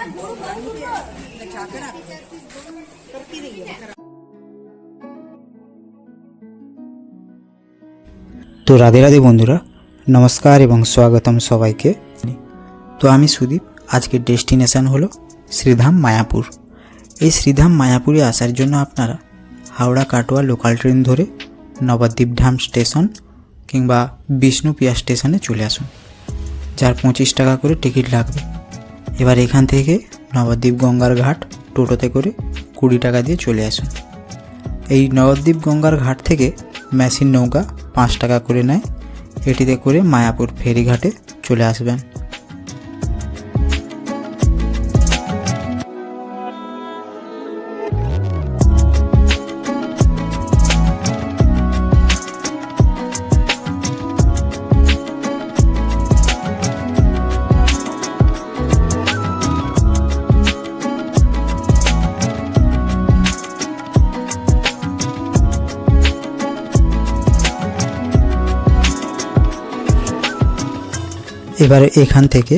তো রাধে রাধে বন্ধুরা, নমস্কার এবং স্বাগতম সবাইকে। তো আমি সুদীপ। আজকের ডেস্টিনেশন হলো শ্রীধাম মায়াপুর। এই শ্রীধাম মায়াপুরে আসার জন্য আপনারা হাওড়া কাটোয়া লোকাল ট্রেন ধরে নবদ্বীপ ধাম স্টেশন কিংবা বিষ্ণুপ্রিয়া স্টেশনে চলে আসুন, যার 25 টাকা করে টিকিট লাগবে। এবার এখান থেকে নবদ্বীপ গঙ্গার ঘাট টোটোতে করে 20 টাকা দিয়ে চলে আসুন। এই নবদ্বীপ গঙ্গার ঘাট থেকে মেশিন নৌকা 5 টাকা করে নেয়, এটিতে করে মায়াপুর ফেরিঘাটে চলে আসবেন। এবারে এখান থেকে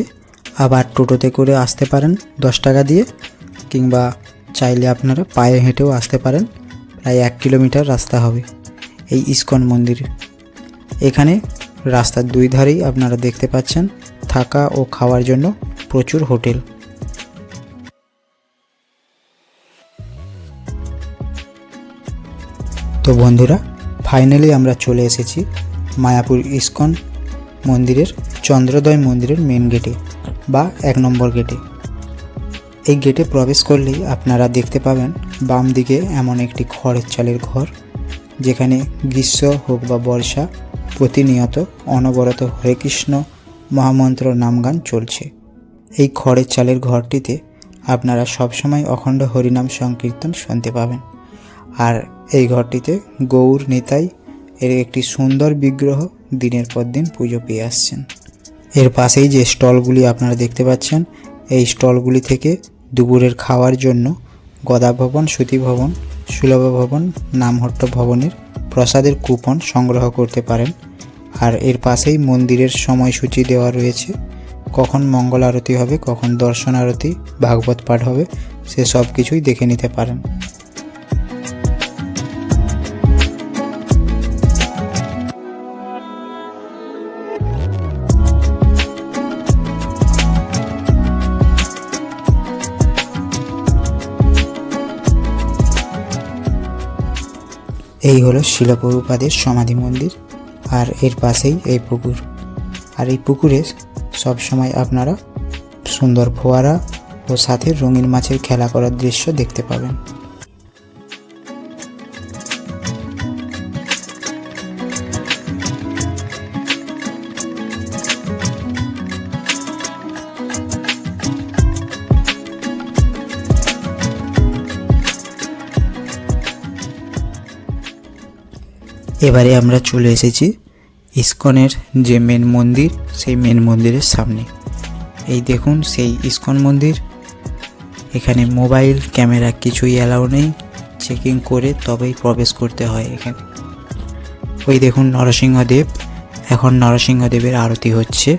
আবার টোটোতে করে আসতে পারেন 10 টাকা দিয়ে, কিংবা চাইলে আপনারা পায়ে হেঁটেও আসতে পারেন। প্রায় 1 কিলোমিটার রাস্তা হবে এই ইস্কন মন্দিরে। এখানে রাস্তার দুই ধারেই আপনারা দেখতে পাচ্ছেন থাকা ও খাওয়ার জন্য প্রচুর হোটেল। তো বন্ধুরা, ফাইনালি আমরা চলে এসেছি মায়াপুর ইস্কন মন্দিরের চন্দ্রোদয় মন্দিরের মেন গেটে বা 1 নম্বর গেটে। এই গেটে প্রবেশ করলেই আপনারা দেখতে পাবেন বাম দিকে এমন একটি খড়ের চালের ঘর, যেখানে গ্রীষ্ম হোক বা বর্ষা প্রতিনিয়ত অনবরত হরে কৃষ্ণ মহামন্ত্র নামগান চলছে। এই খড়ের চালের ঘরটিতে আপনারা সবসময় অখণ্ড হরিনাম সংকীর্তন শুনতে পাবেন। আর এই ঘরটিতে গৌর নিতাই এর একটি সুন্দর বিগ্রহ দিনের পর দিন পুজো পেয়ে আসছেন। এর পাশেই যে স্টলগুলি আপনারা দেখতে পাচ্ছেন, এই স্টলগুলি থেকে দুপুরের খাওয়ার জন্য গদা ভবন, সুতি ভবন, সুলভ ভবন, নামহট্ট ভবনের প্রসাদের কুপন সংগ্রহ করতে পারেন। আর এর পাশেই মন্দিরের সময়সূচি দেওয়া রয়েছে, কখন মঙ্গল আরতি হবে, কখন দর্শন আরতি, ভাগবত পাঠ হবে, সে সব কিছুই দেখে নিতে পারেন। এই হলো শিল প্রভুপাদের সমাধি মন্দির, আর এর পাশেই এই পুকুর। আর এই পুকুরে সবসময় আপনারা সুন্দর ফোয়ারা ও সাথে রঙিন মাছের খেলা করার দৃশ্য দেখতে পাবেন। এবারে আমরা চলে এসেছি ইস্কনের যে মেন মন্দির, সেই মেন মন্দিরের সামনে। এই দেখুন সেই ইস্কন মন্দির। এখানে মোবাইল ক্যামেরা কিছুই অ্যালাউ নেই, চেকিং করে তবেই প্রবেশ করতে হয় এখানে। ওই দেখুন নরসিংহদেব, এখন নরসিংহদেবের আরতি হচ্ছে।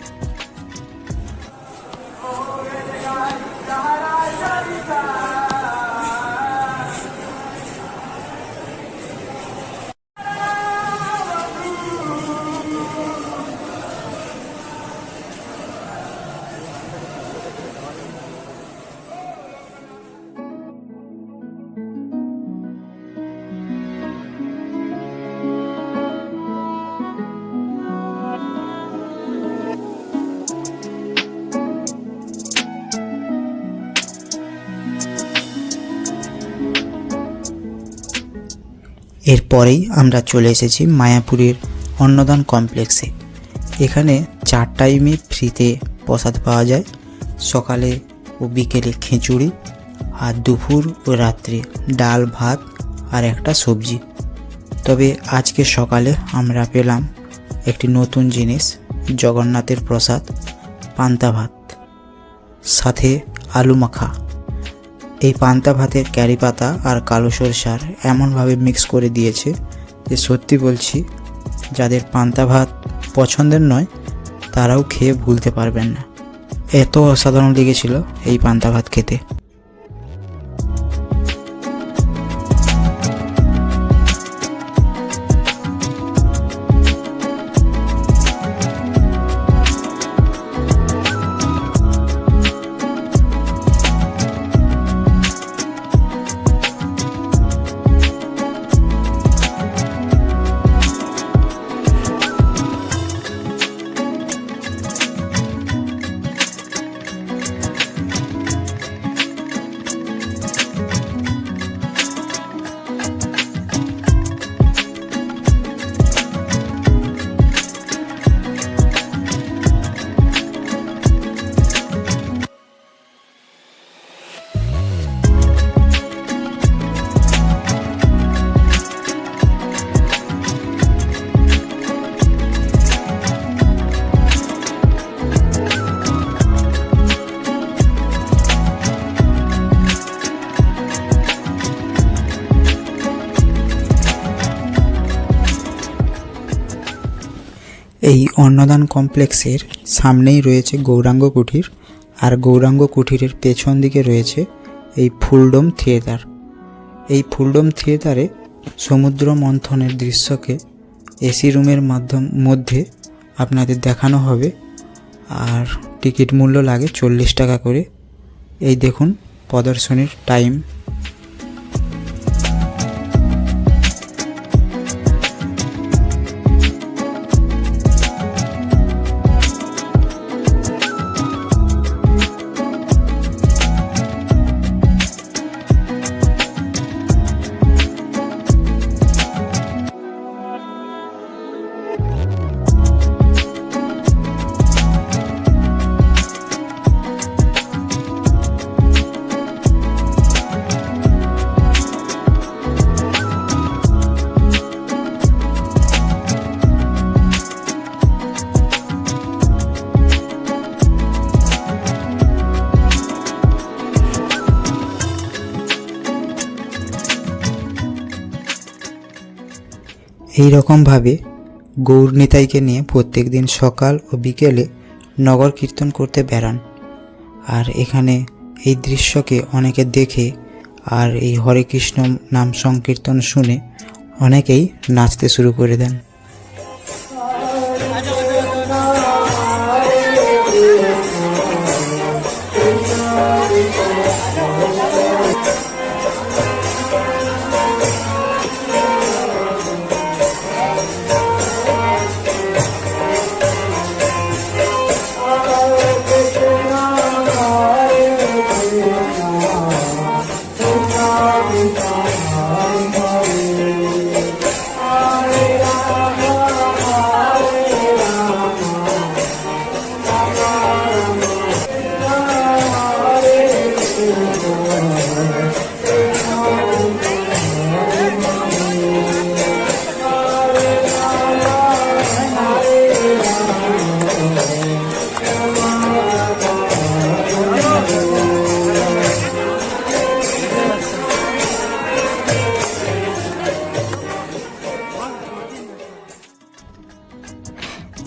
এরপরেই আমরা চলে এসেছি মায়াপুরের অন্নদান কমপ্লেক্সে। এখানে 4 টাইমে ফ্রিতে প্রসাদ পাওয়া যায়, সকালে ও বিকেলে খিচুড়ি, আর দুপুর ও রাত্রে ডাল ভাত আর একটা সবজি। তবে আজকে সকালে আমরা পেলাম একটি নতুন জিনিস, জগন্নাথের প্রসাদ পান্তা ভাত, সাথে আলু মাখা। এই পান্তা ভাতের ক্যারি পাতা আর কালো সরষার এমনভাবে মিক্স করে দিয়েছে যে সত্যি বলছি, যাদের পান্তা ভাত পছন্দের নয় তারাও খেয়ে ভুলতে পারবেন না। এত অসাধারণ লেগেছিল এই পান্তা ভাত খেতে। এই অন্নদান কমপ্লেক্সের সামনেই রয়েছে গৌরাঙ্গ কুঠির, আর গৌরাঙ্গ কুঠিরের পেছন দিকে রয়েছে এই ফুলডোম থিয়েটার। এই ফুলডোম থিয়েটারে সমুদ্র মন্থনের দৃশ্যকে এসি রুমের মধ্যে আপনাদের দেখানো হবে, আর টিকিট মূল্য লাগে 40 টাকা করে। এই দেখুন প্রদর্শনীর টাইম। এই রকমভাবে গৌর নিতাইকে নিয়ে প্রত্যেক দিন সকাল ও বিকেলে নগর কীর্তন করতে বেড়ান। আর এখানে এই দৃশ্যকে অনেকে দেখে আর এই হরে কৃষ্ণ নাম সংকীর্তন শুনে অনেকেই নাচতে শুরু করে দেন।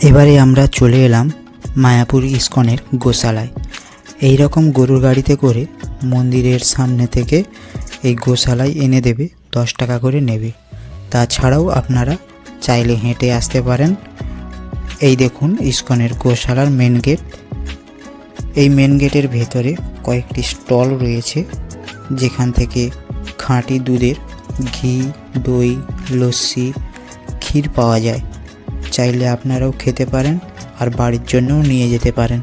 এবারে আমরা চলে এলাম মায়াপুর ইস্কনের গোশালায়। এই রকম গরুর গাড়িতে করে মন্দিরের সামনে থেকে এই গোশালায় এনে দেবে, 10 টাকা করে নেবে। তাছাড়াও আপনারা চাইলে হেঁটে আসতে পারেন। এই দেখুন ইস্কনের গোশালার মেন গেট। এই মেন গেটের ভেতরে কয়েকটি স্টল রয়েছে, যেখান থেকে খাঁটি দুধের ঘি, দই, লস্যি, ক্ষীর পাওয়া যায়। চাইলে আপনারাও খেতে পারেন আর বাড়ির জন্যও নিয়ে যেতে পারেন।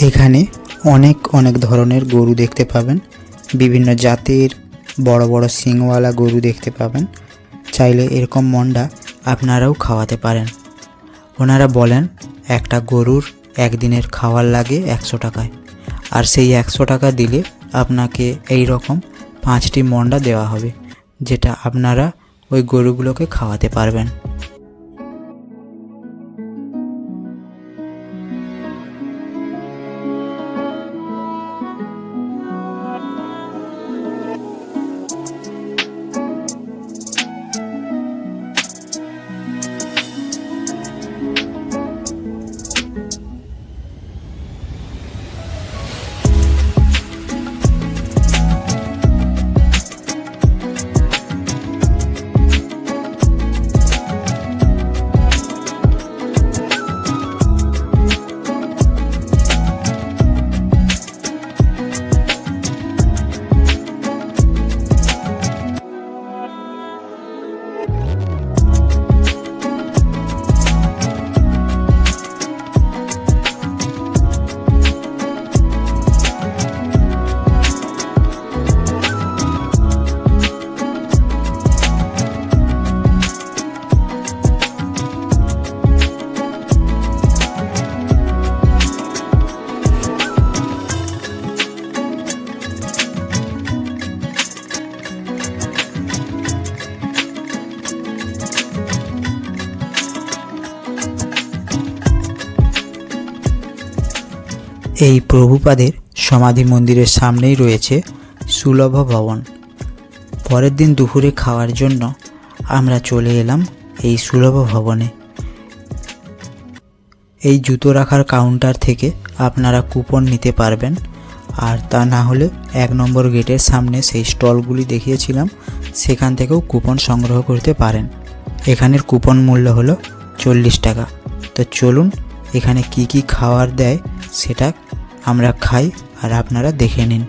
এখানে অনেক ধরনের গরু দেখতে পাবেন, বিভিন্ন জাতের বড় বড় শিংওয়ালা গরু দেখতে পাবেন। চাইলে এরকম মন্ডা আপনারাও খাওয়াতে পারেন। ওনারা বলেন একটা গরুর একদিনের খাওয়ার লাগে 100 টাকায়, আর সেই 100 টাকা দিলে আপনাকে এই রকম 5টি মন্ডা দেওয়া হবে, যেটা আপনারা ওই গরুগুলোকে খাওয়াতে পারবেন। এই প্রভুপাদের সমাধি মন্দিরের সামনেই রয়েছে সুলভ ভবন। পরের দিন দুপুরে খাওয়ার জন্য আমরা চলে এলাম এই সুলভ ভবনে। এই জুতো রাখার কাউন্টার থেকে আপনারা কুপন নিতে পারবেন, আর তা না হলে 1 নম্বর গেটের সামনে সেই স্টলগুলি দেখিয়েছিলাম, সেখান থেকেও কুপন সংগ্রহ করতে পারেন। এখানের কুপন মূল্য হলো 40 টাকা। তো চলুন এখানে কি কি খাবার দেয় সেটা আমরা খাই আর আপনারা দেখে নিন।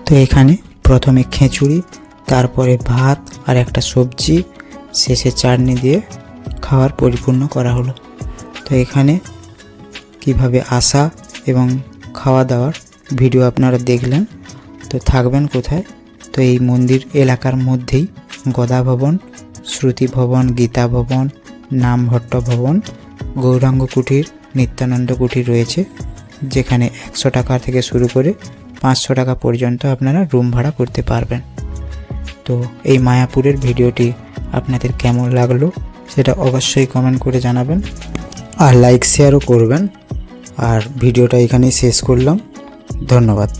তো এখানে প্রথমে খিচুড়ি, তারপরে ভাত আর একটা সবজি, শেষে চাটনি দিয়ে খাবার পরিপূর্ণ করা হলো। তো এখানে কিভাবে আসা এবং খাওয়া দাওয়ার ভিডিও আপনারা দেখলেন। তো থাকবেন কোথায়? তো এই মন্দির এলাকার মধ্যেই গদা ভবন, শ্রুতি ভবন, গীতা ভবন, নামভট্ট ভবন, গৌরাঙ্গ কুটির, নিত্যানন্দ কুটির রয়েছে, যেখানে 100 টাকা থেকে শুরু করে 500 টাকা পর্যন্ত আপনারা রুম ভাড়া করতে পারবেন। তো এই মায়াপুরের ভিডিওটি আপনাদের কেমন লাগলো সেটা অবশ্যই কমেন্ট করে জানাবেন, আর লাইক শেয়ারও করবেন। আর ভিডিওটা এখানেই শেষ করলাম। ধন্যবাদ।